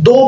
2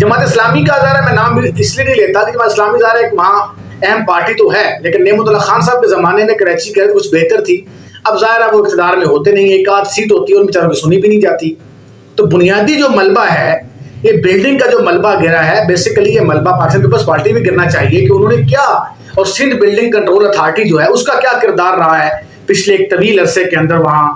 جماعت اسلامی کا ظاہر ہے میں نام اس لیے نہیں لیتا کہ جماعت اسلامی ظاہر ہے ایک وہاں اہم پارٹی تو ہے، لیکن نعمت اللہ خان صاحب کے زمانے میں کراچی کے کچھ بہتر تھی. اب ظاہر ہے وہ اقتدار میں ہوتے نہیں، ایک آدھ سیٹ ہوتی ہے ان بیچاروں کی سنی بھی نہیں جاتی. تو بنیادی جو ملبہ ہے، یہ بلڈنگ کا جو ملبہ گرا ہے، بیسیکلی یہ ملبہ پاکستان پیپلز پارٹی بھی گرنا چاہیے کہ انہوں نے کیا، اور سندھ بلڈنگ کنٹرول اتھارٹی جو ہے اس کا کیا کردار رہا ہے پچھلے ایک طویل عرصے کے اندر وہاں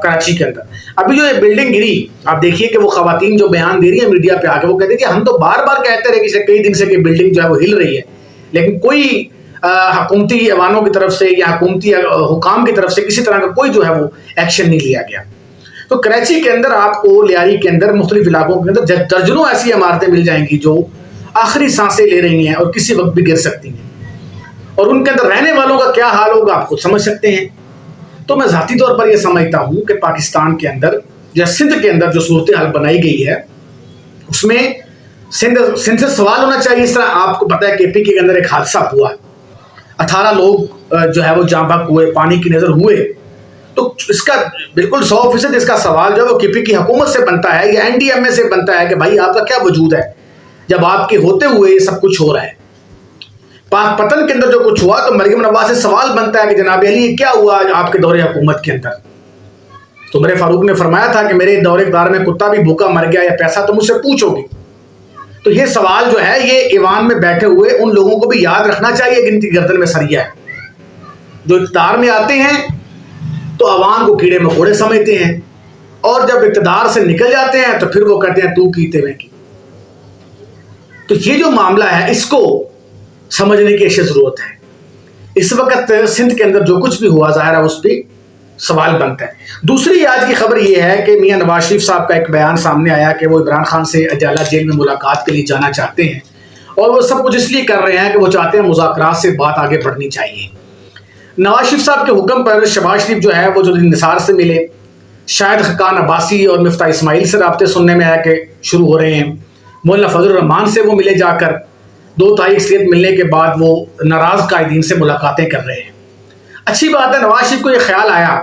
کراچی کے اندر. ابھی جو یہ بلڈنگ گری، آپ دیکھیے کہ وہ خواتین جو بیان دے رہی ہیں میڈیا پہ آ کے، وہ کہتے ہیں کہ ہم تو بار بار کہتے رہے کہ کئی دن سے کہ بلڈنگ جو ہے وہ ہل رہی ہے، لیکن کوئی حکومتی ایوانوں کی طرف سے یا حکومتی حکام کی طرف سے کسی طرح کا کوئی جو ہے وہ ایکشن نہیں لیا گیا. تو کراچی کے اندر آپ کو لیاری کے اندر مختلف علاقوں کے اندر درجنوں ایسی عمارتیں مل جائیں گی جو آخری سانسیں لے رہی ہیں اور کسی وقت بھی گر سکتی ہیں، اور ان کے اندر رہنے والوں کا کیا حال ہوگا آپ خود سمجھ سکتے ہیں. تو میں ذاتی طور پر یہ سمجھتا ہوں کہ پاکستان کے اندر یا سندھ کے اندر جو صورتحال بنائی گئی ہے اس میں سندھ سے سوال ہونا چاہیے. اس طرح آپ کو پتہ ہے کہ پی کے اندر ایک حادثہ ہوا، 18 لوگ جو ہے وہ جاں بحق ہوئے، پانی کی نظر ہوئے. تو اس کا بالکل 100% اس کا سوال جو ہے وہ کے پی کی حکومت سے بنتا ہے یا این ڈی ایم اے سے بنتا ہے کہ بھائی آپ کا کیا وجود ہے جب آپ کے ہوتے ہوئے یہ سب کچھ ہو رہا ہے. پاک پتن کے اندر جو کچھ ہوا تو مریم نواز سے سوال بنتا ہے کہ جناب علی کیا ہوا آپ کے دور حکومت کے اندر. تو عمر فاروق نے فرمایا تھا کہ میرے دور اقتدار میں کتا بھی بھوکا مر گیا یا پیسہ تو مجھ سے پوچھو گی. تو یہ سوال جو ہے یہ ایوان میں بیٹھے ہوئے ان لوگوں کو بھی یاد رکھنا چاہیے کہ ان کی گردن میں سریا ہے. جو اقتدار میں آتے ہیں تو عوام کو کیڑے مکوڑے سمجھتے ہیں، اور جب اقتدار سے نکل جاتے ہیں تو پھر وہ کہتے ہیں تو کیتے میں کی. تو یہ جو معاملہ ہے اس کو سمجھنے کی اشد ضرورت ہے. اس وقت سندھ کے اندر جو کچھ بھی ہوا ظاہر ہے اس پہ سوال بنتا ہے. دوسری آج کی خبر یہ ہے کہ میاں نواز شریف صاحب کا ایک بیان سامنے آیا کہ وہ عمران خان سے اجالہ جیل میں ملاقات کے لیے جانا چاہتے ہیں، اور وہ سب کچھ اس لیے کر رہے ہیں کہ وہ چاہتے ہیں مذاکرات سے بات آگے بڑھنی چاہیے. نواز شریف صاحب کے حکم پر شہباز شریف جو ہے وہ جو نثار سے ملے، شاہد خاقان عباسی اور مفتاح اسماعیل سے رابطے سننے میں آیا کہ شروع ہو رہے ہیں. مولانا فضل الرحمان سے وہ ملے جا کر 2 تاریخ اکثریت ملنے کے بعد وہ ناراض قائدین سے ملاقاتیں کر رہے ہیں. اچھی بات ہے، نواز شریف کو یہ خیال آیا،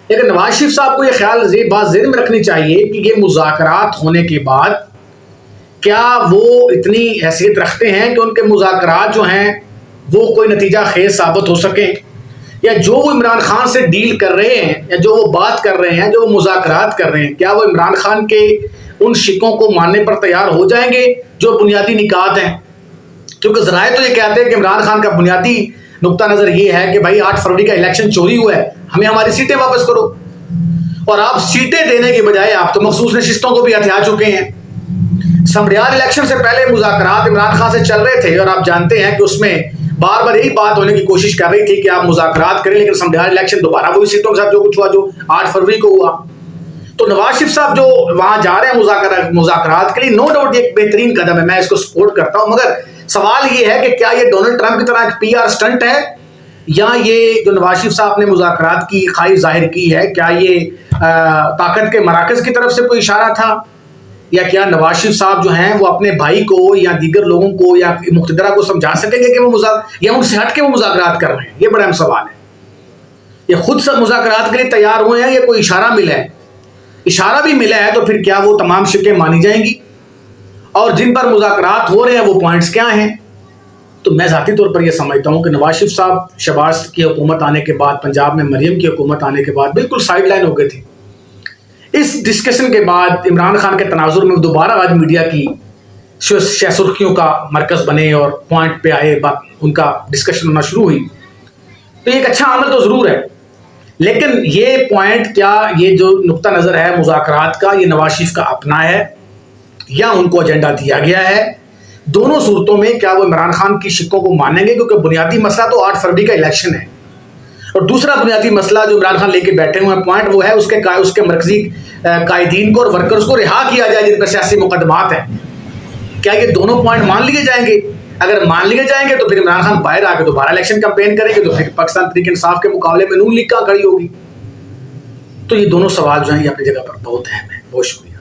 لیکن نواز شریف صاحب کو یہ خیال بات ذہن میں رکھنی چاہیے کہ یہ مذاکرات ہونے کے بعد کیا وہ اتنی حیثیت رکھتے ہیں کہ ان کے مذاکرات جو ہیں وہ کوئی نتیجہ خیز ثابت ہو سکیں، یا جو وہ عمران خان سے ڈیل کر رہے ہیں یا جو وہ بات کر رہے ہیں، جو وہ مذاکرات کر رہے ہیں، کیا وہ عمران خان کے ان شکوں کو ماننے پر تیار ہو جائیں گے جو بنیادی نکات ہیں. کیونکہ ذرائع تو یہ کہتے ہیں کہ عمران خان کا بنیادی نقطہ نظر یہ ہے کہ بھائی 8 فروری کا الیکشن چوری ہوا ہے، ہمیں ہماری سیٹیں واپس کرو. اور آپ سیٹیں دینے کے بجائے آپ تو مخصوص نشستوں کو بھی ہتھیا چکے ہیں. سمریال الیکشن سے پہلے مذاکرات عمران خان سے چل رہے تھے، اور آپ جانتے ہیں کہ اس میں بار بار یہی بات ہونے کی کوشش کر رہی تھی کہ آپ مذاکرات کریں، لیکن سمریال الیکشن دوبارہ وہی سیٹوں کے ساتھ جو کچھ ہوا جو 8 فروری کو ہوا. تو نواز شریف صاحب جو وہاں جا رہے ہیں مذاکرات کے لیے، نو ڈاؤٹ یہ ایک بہترین قدم ہے، میں اس کو سپورٹ کرتا ہوں. مگر سوال یہ ہے کہ کیا یہ ڈونلڈ ٹرمپ کی طرح ایک پی آر سٹنٹ ہے، یا یہ جو نواز شریف صاحب نے مذاکرات کی خواہش ظاہر کی ہے کیا یہ طاقت کے مراکز کی طرف سے کوئی اشارہ تھا، یا کیا نواز شریف صاحب جو ہیں وہ اپنے بھائی کو یا دیگر لوگوں کو یا مقتدرہ کو سمجھا سکیں گے کہ وہ یا ان سے ہٹ کے وہ مذاکرات کر رہے ہیں. یہ بڑا اہم سوال ہے. یہ خود سے مذاکرات کے لیے تیار ہوئے ہیں یا کوئی اشارہ ملا ہے؟ اشارہ بھی ملا ہے تو پھر کیا وہ تمام شکیں مانی جائیں گی، اور جن پر مذاکرات ہو رہے ہیں وہ پوائنٹس کیا ہیں؟ تو میں ذاتی طور پر یہ سمجھتا ہوں کہ نواز شریف صاحب شہباز کی حکومت آنے کے بعد، پنجاب میں مریم کی حکومت آنے کے بعد بالکل سائیڈ لائن ہو گئے تھے. اس ڈسکشن کے بعد عمران خان کے تناظر میں دوبارہ آج میڈیا کی شہ سرخیوں کا مرکز بنے اور پوائنٹ پہ آئے، ان کا ڈسکشن ہونا شروع ہوئی. تو یہ ایک اچھا عمل تو ضرور ہے، لیکن یہ پوائنٹ کیا یہ جو نقطہ نظر ہے مذاکرات کا یہ نواز شریف کا اپنا ہے یا ان کو ایجنڈا دیا گیا ہے؟ دونوں صورتوں میں کیا وہ عمران خان کی شکوں کو مانیں گے؟ کیونکہ بنیادی مسئلہ تو 8 فروری کا الیکشن ہے، اور دوسرا بنیادی مسئلہ جو عمران خان لے کے بیٹھے ہوئے ہیں پوائنٹ وہ ہے اس کے مرکزی قائدین کو اور ورکرز کو رہا کیا جائے جن پر سیاسی مقدمات ہیں. کیا یہ دونوں پوائنٹ مان لیے جائیں گے؟ اگر مان لیے جائیں گے تو پھر عمران خان باہر آ کے دوبارہ الیکشن کمپین کریں گے، تو پھر پاکستان تحریک انصاف کے مقابلے میں نون لیگ کہاں کھڑی ہوگی؟ تو یہ دونوں سوال جو ہیں یہ اپنی جگہ پر بہت اہم ہیں. بہت شکریہ.